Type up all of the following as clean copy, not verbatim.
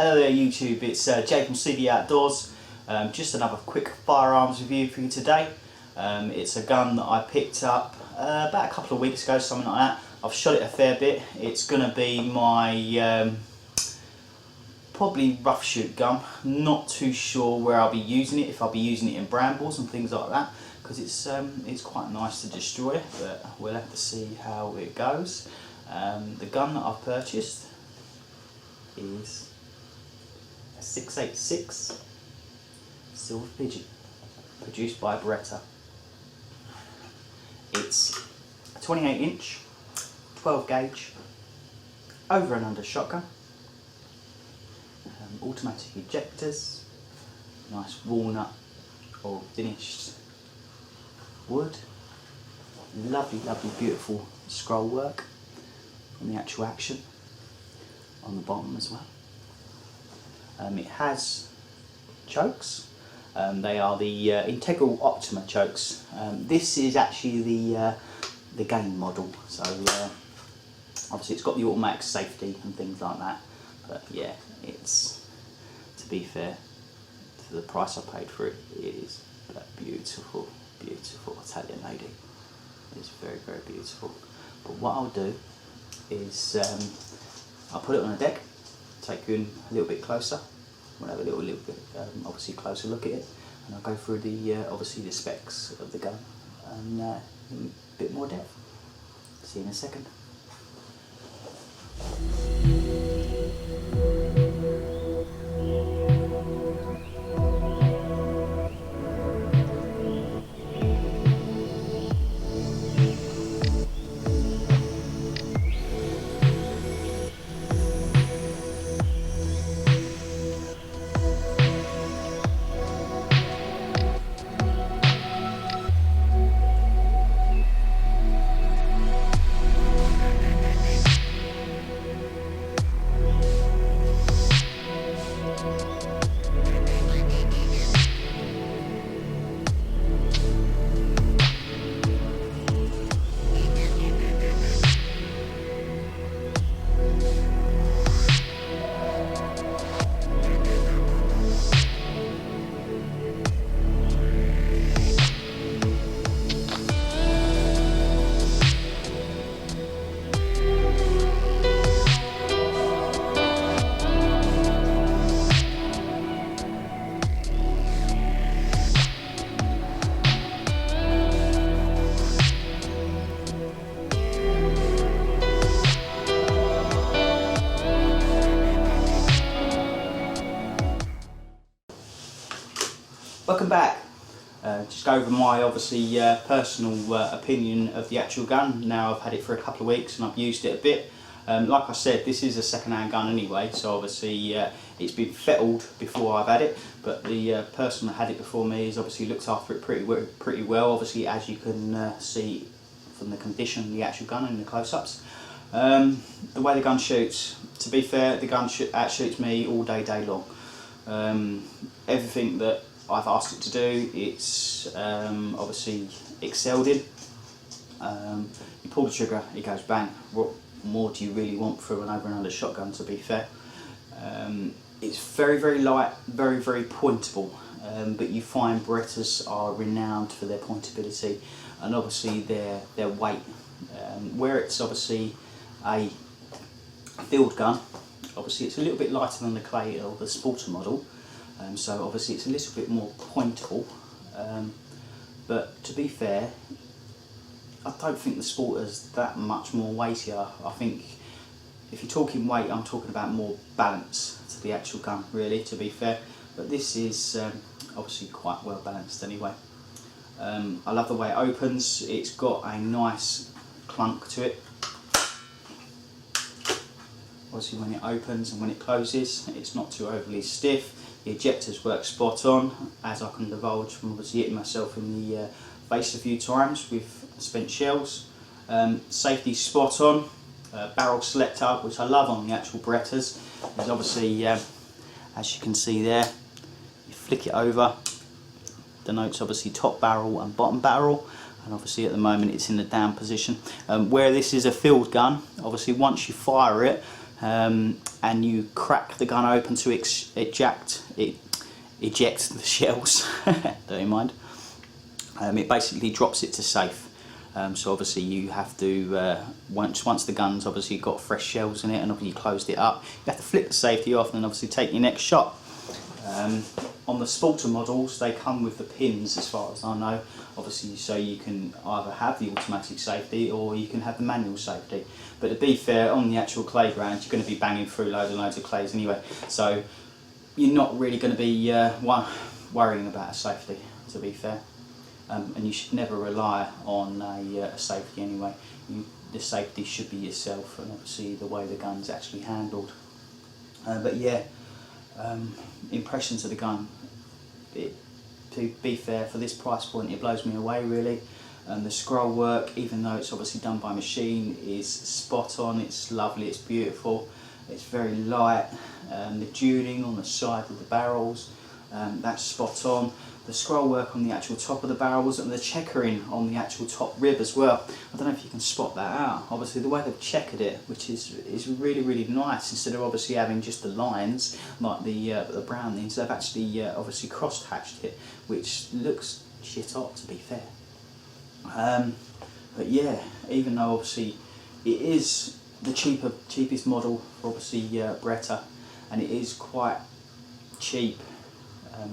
Hello there YouTube, it's Jay from CD Outdoors. Just another quick firearms review for you today. It's a gun that I picked up about a couple of weeks ago, something like that. I've shot it a fair bit. It's going to be my probably rough shoot gun. Not too sure where I'll be using it, if I'll be using it in brambles and things like that, because it's quite nice to destroy, but we'll have to see how it goes. The gun that I've purchased is a 686 Silver Pigeon, produced by Beretta. It's a 28 inch, 12 gauge, over and under shotgun, automatic ejectors, nice walnut or finished wood, lovely beautiful scroll work on the actual action on the bottom as well. It has chokes. They are the integral Optima chokes. This is actually the game model, so obviously it's got the automatic safety and things like that. But yeah, it's, to be fair, for the price I paid for it, it is a beautiful Italian lady. It's very beautiful. But what I'll do is I'll put it on a deck, take you in a little bit closer. We'll have a little bit obviously closer look at it, and I'll go through the obviously the specs of the gun and in a bit more depth. See you in a second. Welcome back. Just go over my obviously personal opinion of the actual gun. Now I've had it for a couple of weeks and I've used it a bit. Like I said, this is a second-hand gun anyway, so obviously it's been fettled before I've had it, but the person that had it before me has obviously looked after it pretty well, obviously, as you can see from the condition of the actual gun and the close-ups. The way the gun shoots, to be fair, the gun outshoots me all day long. Everything that I've asked it to do, it's obviously excelled in. You pull the trigger, it goes bang. What more do you really want for an over and under shotgun, to be fair? It's very light, very pointable, but you find Berettas are renowned for their pointability and obviously their weight. Where it's obviously a field gun, obviously it's a little bit lighter than the clay or the Sporter model. So obviously it's a little bit more pointable, but to be fair, I don't think the Sporter's that much more weightier. I think if you're talking weight, I'm talking about more balance to the actual gun, really, to be fair. But this is obviously quite well balanced anyway. I love the way it opens. It's got a nice clunk to it. Obviously when it opens and when it closes, it's not too overly stiff. The ejectors work spot on, as I can divulge from obviously hitting myself in the face a few times with spent shells. Safety spot on. Barrel selector, which I love on the actual Berettas, is obviously, as you can see there, you flick it over, denotes obviously top barrel and bottom barrel, and obviously at the moment it's in the down position. Where this is a field gun, obviously once you fire it, and you crack the gun open to eject the shells. Don't mind. It basically drops it to safe. So obviously you have to, once the gun's obviously got fresh shells in it and obviously you closed it up, you have to flip the safety off and obviously take your next shot. On the sporter models, they come with the pins, as far as I know, obviously, so you can either have the automatic safety or you can have the manual safety. But to be fair, on the actual clay ground, you're going to be banging through loads and loads of clays anyway, so you're not really going to be worrying about a safety, to be fair. And you should never rely on a safety anyway. The safety should be yourself and obviously the way the gun's actually handled. But yeah, impressions of the gun. To be fair, for this price point, it blows me away really. The scroll work, even though it's obviously done by machine, is spot on. It's lovely, it's beautiful, it's very light. The dueling on the side of the barrels, that's spot on. The scroll work on the actual top of the barrels and the checkering on the actual top rib as well. I don't know if you can spot that out. Obviously the way they've checkered it, which is really, really nice, instead of obviously having just the lines like the brownings, they've actually obviously cross-hatched it, which looks shit hot, to be fair. But yeah, even though obviously it is the cheapest model for obviously Beretta, and it is quite cheap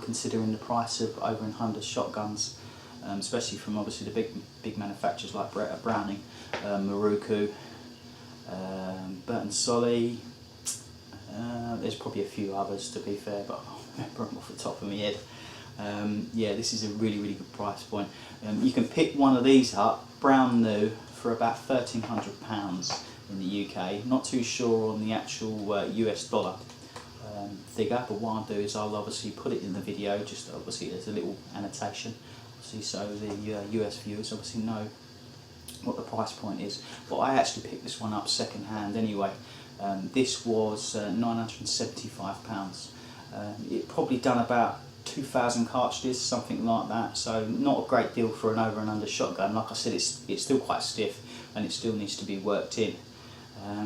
considering the price of over 100 shotguns, especially from obviously the big manufacturers like Beretta, Browning, Maruku, Burton Solly. There's probably a few others, to be fair, but I can't remember them off the top of my head. Yeah, this is a really, really good price point. You can pick one of these up, brand new, for about £1,300 in the UK. Not too sure on the actual US dollar figure, but what I'll do is I'll obviously put it in the video, just obviously there's a little annotation, obviously, so the US viewers obviously know what the price point is. But I actually picked this one up second hand anyway. This was £975. It probably done about 2,000 cartridges, something like that, so not a great deal for an over and under shotgun. Like I said, it's still quite stiff and it still needs to be worked in.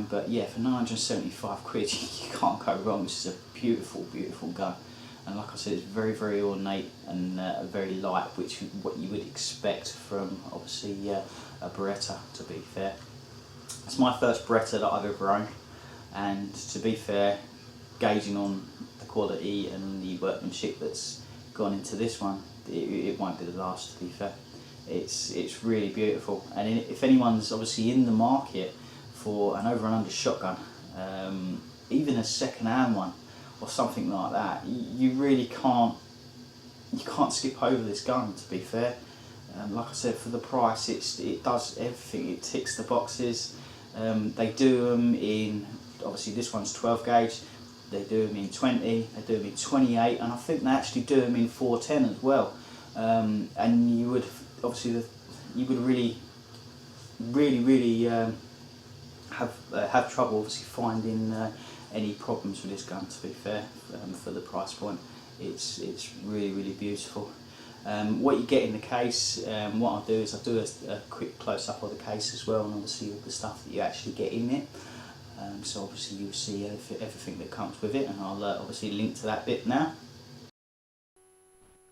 But yeah, for 975 quid, you can't go wrong. This is a beautiful, beautiful gun. And like I said, it's very, very ornate and very light, which what you would expect from obviously a Beretta, to be fair. It's my first Beretta that I've ever owned, and to be fair, gauging on the quality and the workmanship that's gone into this one, it won't be the last, to be fair. It's really beautiful, and if anyone's obviously in the market for an over and under shotgun, even a second hand one or something like that, you really can't skip over this gun, to be fair. Like I said, for the price, it does everything. It ticks the boxes. They do them in, obviously this one's 12 gauge, they do them in 20, they do them in 28, and I think they actually do them in 410 as well. And you would obviously really have trouble obviously finding any problems with this gun, to be fair. For the price point, it's really, really beautiful. What you get in the case, what I'll do is I'll do a quick close-up of the case as well, and obviously all the stuff that you actually get in it. So obviously you'll see everything that comes with it, and I'll obviously link to that bit now.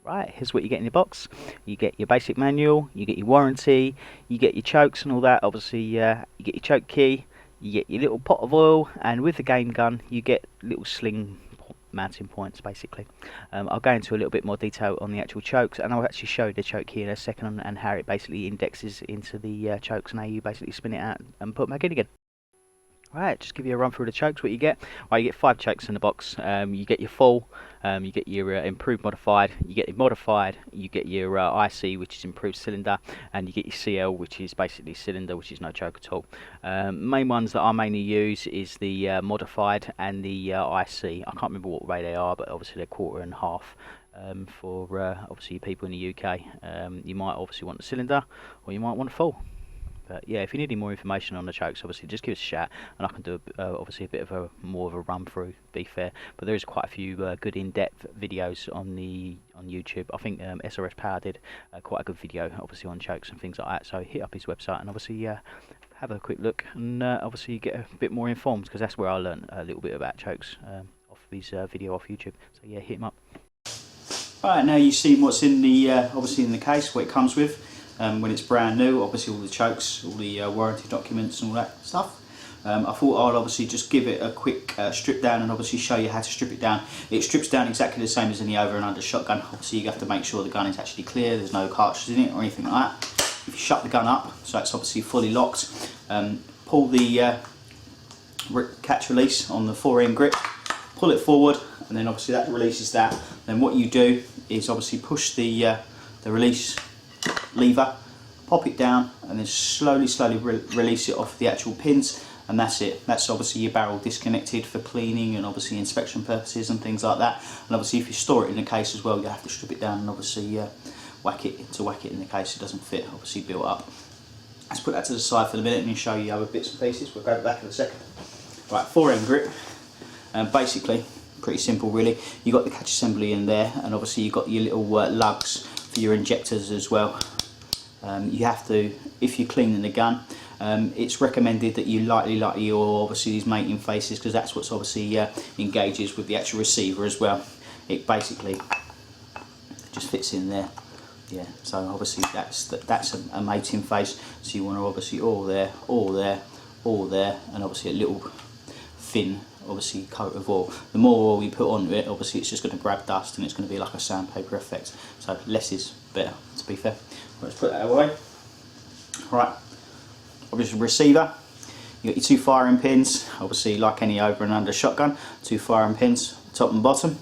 Right, here's what you get in your box. You get your basic manual, you get your warranty, you get your chokes and all that. Obviously you get your choke key, you get your little pot of oil, and with the game gun you get little sling mounting points, basically. I'll go into a little bit more detail on the actual chokes, and I'll actually show you the choke key in a second and how it basically indexes into the chokes and how you basically spin it out and put them back in again. Right, just give you a run through the chokes, what you get. Well, you get 5 chokes in the box. You get your full, you get your improved modified, you get your modified, you get your IC, which is improved cylinder, and you get your CL, which is basically cylinder, which is no choke at all. Main ones that I mainly use is the modified and the IC. I can't remember what way they are, but obviously they're quarter and half. For obviously people in the UK, you might obviously want the cylinder, or you might want a full. But yeah, if you need any more information on the chokes, obviously just give us a shout, and I can do obviously a bit of more of a run through, to be fair. But there is quite a few good in-depth videos on YouTube. I think SRS Power did quite a good video, obviously, on chokes and things like that. So hit up his website and obviously have a quick look, and obviously you get a bit more informed, because that's where I learned a little bit about chokes, off his video off YouTube. So yeah, hit him up. Alright, now you've seen what's in the obviously in the case, what it comes with when it's brand new. Obviously all the chokes, all the warranty documents and all that stuff. I thought I'd obviously just give it a quick strip down and obviously show you how to strip it down. It strips down exactly the same as any over and under shotgun. Obviously you have to make sure the gun is actually clear, there's no cartridges in it or anything like that. If you shut the gun up, so it's obviously fully locked, pull the catch release on the 4-end grip, pull it forward, and then obviously that releases that. Then what you do is obviously push the release lever, pop it down, and then slowly release it off the actual pins, and that's it. That's obviously your barrel disconnected for cleaning and obviously inspection purposes and things like that. And obviously if you store it in the case as well, you have to strip it down and obviously whack it in the case. It doesn't fit, obviously built up. Let's put that to the side for the minute and show you other bits and pieces. We'll grab it back in a second. Right, 4-end grip, and basically pretty simple really. You got the catch assembly in there, and obviously you got your little lugs for your injectors as well. You have to, if you're cleaning the gun, it's recommended that you lightly your obviously these mating faces, because that's what's obviously engages with the actual receiver as well. It basically just fits in there. Yeah, so obviously that's a mating face, so you want to obviously all there, and obviously a little thin obviously coat of oil. The more oil you put onto it, obviously it's just going to grab dust and it's going to be like a sandpaper effect, so less is better, to be fair. Let's put that away. Right, obviously receiver, you got your 2 firing pins, obviously like any over and under shotgun, 2 firing pins top and bottom.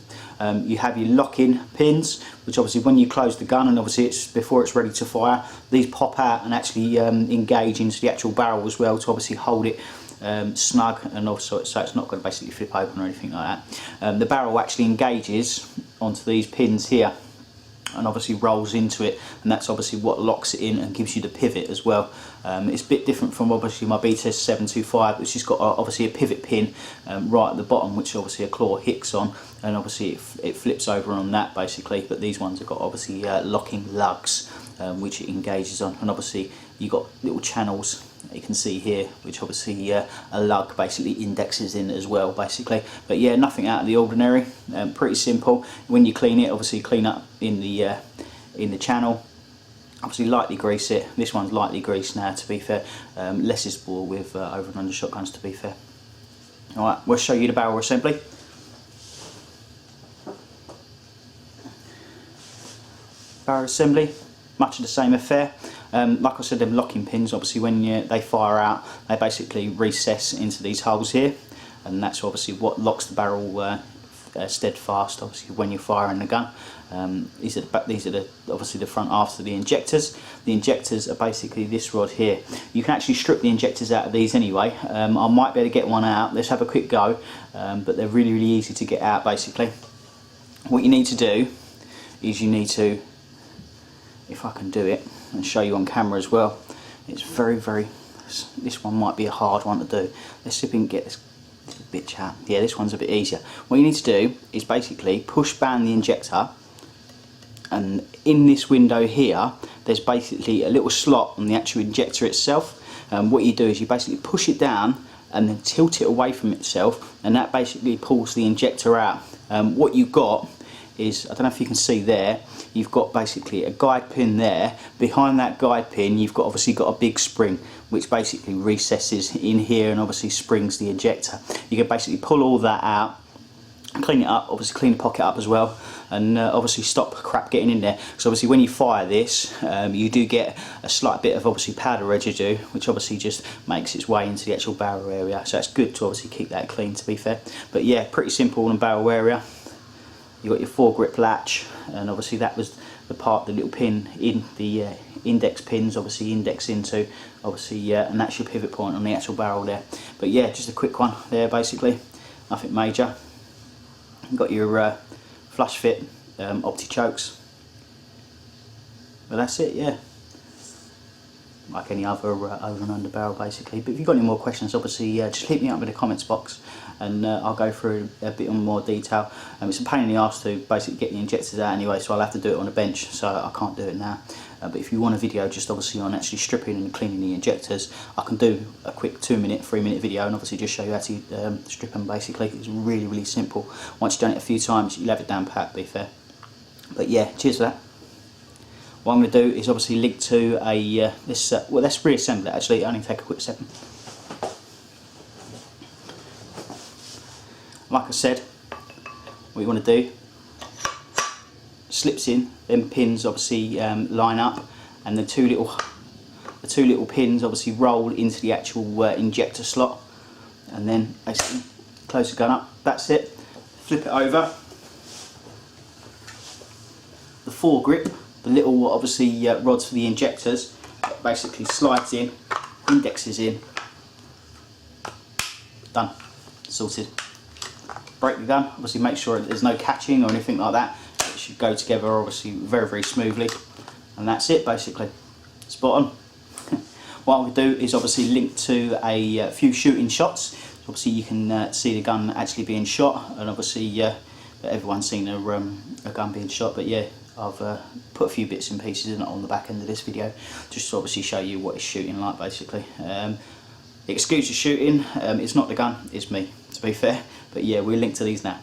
You have your lock-in pins, which obviously when you close the gun and obviously it's before it's ready to fire, these pop out and actually engage into the actual barrel as well to obviously hold it snug, and also so it's not going to basically flip open or anything like that. The barrel actually engages onto these pins here and obviously rolls into it, and that's obviously what locks it in and gives you the pivot as well. It's a bit different from obviously my BTS 725, which has got obviously a pivot pin right at the bottom, which obviously a claw hicks on, and obviously it flips over on that basically. But these ones have got obviously locking lugs, which it engages on, and obviously you got little channels you can see here, which obviously a lug basically indexes in as well basically. But yeah, nothing out of the ordinary, pretty simple. When you clean it, obviously clean up in the channel, obviously lightly grease it. This one's lightly greased now, to be fair. Less is more with over and under shotguns, to be fair. Alright, we'll show you the barrel assembly. Barrel assembly, much of the same affair. Like I said, them locking pins, obviously when they fire out, they basically recess into these holes here, and that's obviously what locks the barrel steadfast, obviously when you're firing the gun. These are obviously the front halves of the injectors. The injectors are basically this rod here. You can actually strip the injectors out of these anyway. I might be able to get one out. Let's have a quick go, but they're really easy to get out basically. What you need to do is you need to, if I can do it and show you on camera as well, it's very, this one might be a hard one to do. Let's see if we can get this bitch out. Yeah, this one's a bit easier. What you need to do is basically push down the injector, and in this window here there's basically a little slot on the actual injector itself. What you do is you basically push it down and then tilt it away from itself, and that basically pulls the injector out. What you've got is, I don't know if you can see there, you've got basically a guide pin there. Behind that guide pin you've got obviously got a big spring which basically recesses in here and obviously springs the ejector. You can basically pull all that out, clean it up, obviously clean the pocket up as well, and obviously stop crap getting in there. So obviously when you fire this, you do get a slight bit of obviously powder residue, which obviously just makes its way into the actual barrel area, so it's good to obviously keep that clean, to be fair. But yeah, pretty simple in the barrel area. You've got your 4-grip latch, and obviously that was the part, the little pin in the index pins, obviously index into, obviously, and that's your pivot point on the actual barrel there. But yeah, just a quick one there basically, nothing major. You've got your flush fit opti chokes, but that's it, yeah. like any other over and under barrel basically. But if you've got any more questions, obviously just hit me up in the comments box, and I'll go through a bit in more detail. It's a pain in the arse to basically get the injectors out anyway, so I'll have to do it on a bench, so I can't do it now. But if you want a video just obviously on actually stripping and cleaning the injectors, I can do a quick 2-minute, 3-minute video and obviously just show you how to strip them basically. It's really, really simple. Once you've done it a few times, you'll have it down pat, to be fair. But yeah, cheers for that. What I'm going to do is obviously link to a, well, let's reassemble it actually, it'll only take a quick second. Like I said, what you want to do, slips in, then pins obviously line up, and the two little pins obviously roll into the actual injector slot, and then basically close the gun up. That's it. Flip it over. The foregrip, the little obviously rods for the injectors, basically slides in, indexes in. Done. Sorted. Break the gun. Obviously make sure there's no catching or anything like that. It should go together obviously very, very smoothly, and that's it basically. Spot on. What I'm going to do is obviously link to a few shooting shots. Obviously you can see the gun actually being shot, and obviously everyone's seen a gun being shot, but yeah, I've put a few bits and pieces in it on the back end of this video just to obviously show you what it's shooting like basically. Excuse the shooting, it's not the gun, it's me, to be fair, but yeah, we'll link to these now.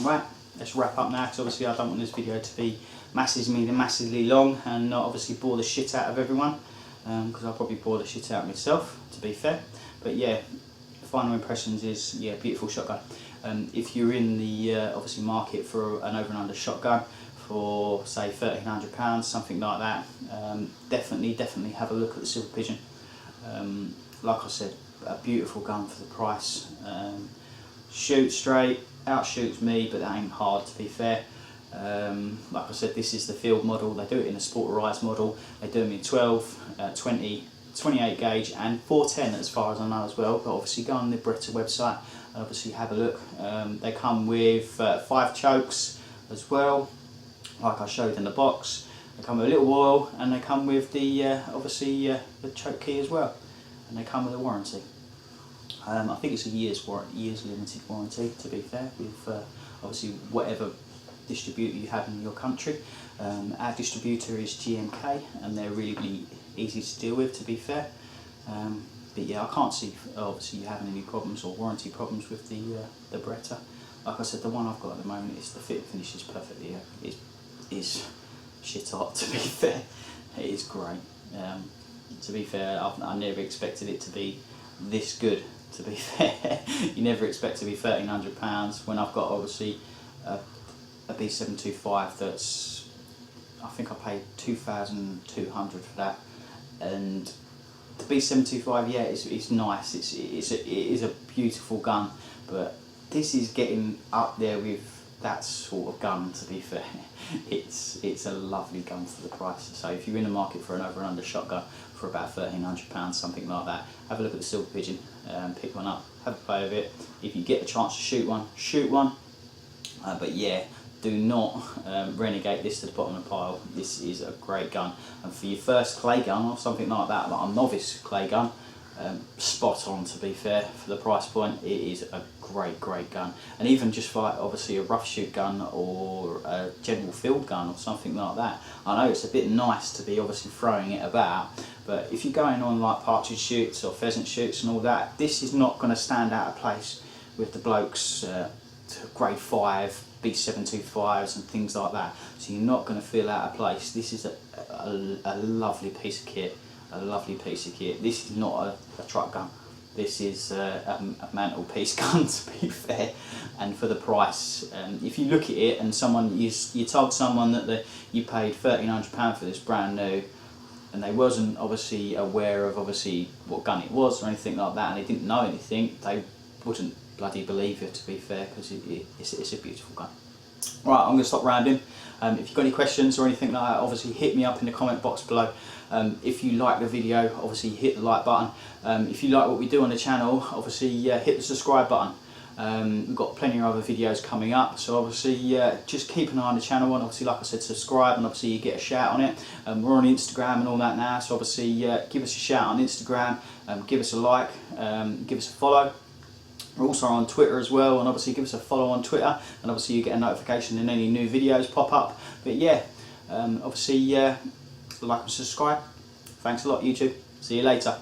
Right, let's wrap up now, because obviously I don't want this video to be massively long and not obviously bore the shit out of everyone, because I'll probably bore the shit out of myself, to be fair. But yeah, final impressions is, yeah, beautiful shotgun. If you're in the obviously market for an over and under shotgun for say £1,300, something like that, definitely have a look at the Silver Pigeon. Like I said, a beautiful gun for the price. Shoots straight, outshoots me, but that ain't hard, to be fair. Like I said, this is the field model. They do it in a Sporterized model. They do them in 12, 20, 28 gauge and 410 as far as I know as well. But obviously go on the Beretta website and obviously have a look. They come with 5 chokes as well, like I showed in the box. They come with a little oil, and they come with the obviously the choke key as well, and they come with a warranty. I think it's a year's limited warranty, to be fair, with obviously whatever distributor you have in your country. Our distributor is GMK, and they're really easy to deal with, to be fair. But yeah, I can't see obviously you having any problems or warranty problems with the Beretta. Like I said, the one I've got at the moment is the fit finishes perfectly. It is shit hot, to be fair. It is great. To be fair, I never expected it to be this good, to be fair. You never expect to be £1,300 when I've got obviously a B725 that's, I think I paid $2,200 for that, and the B725, yeah, it's nice, it is a beautiful gun, but this is getting up there with that sort of gun, to be fair. It's a lovely gun for the price. So if you're in the market for an over and under shotgun for about £1,300, something like that, have a look at the Silver Pigeon, pick one up, have a play with it. If you get a chance to shoot one, shoot one. But yeah, do not renegade this to the bottom of the pile. This is a great gun, and for your first clay gun or something like that, like a novice clay gun, spot on, to be fair. For the price point, it is a great gun. And even just for like, obviously a rough shoot gun or a general field gun or something like that, I know it's a bit nice to be obviously throwing it about, but if you're going on like partridge shoots or pheasant shoots and all that, this is not going to stand out of place with the blokes grade 5 B725s and things like that, so you're not going to feel out of place. This is a lovely piece of kit, This is not a truck gun. This is a mantelpiece gun, to be fair. And for the price, if you look at it and you told someone that you paid £1,300 for this brand new, and they wasn't obviously aware of obviously what gun it was or anything like that, and they didn't know anything, they wouldn't bloody believe you, to be fair, because it's a beautiful gun. Right, I'm going to stop ranting. If you've got any questions or anything like that, obviously hit me up in the comment box below. If you like the video, obviously hit the like button. If you like what we do on the channel, obviously hit the subscribe button. We've got plenty of other videos coming up, so obviously just keep an eye on the channel, and obviously, like I said, subscribe, and obviously you get a shout on it. We're on Instagram and all that now, so obviously give us a shout on Instagram, give us a like, give us a follow. We're also on Twitter as well, and obviously give us a follow on Twitter, and obviously you get a notification when any new videos pop up. But yeah, obviously like and subscribe. Thanks a lot, YouTube. See you later.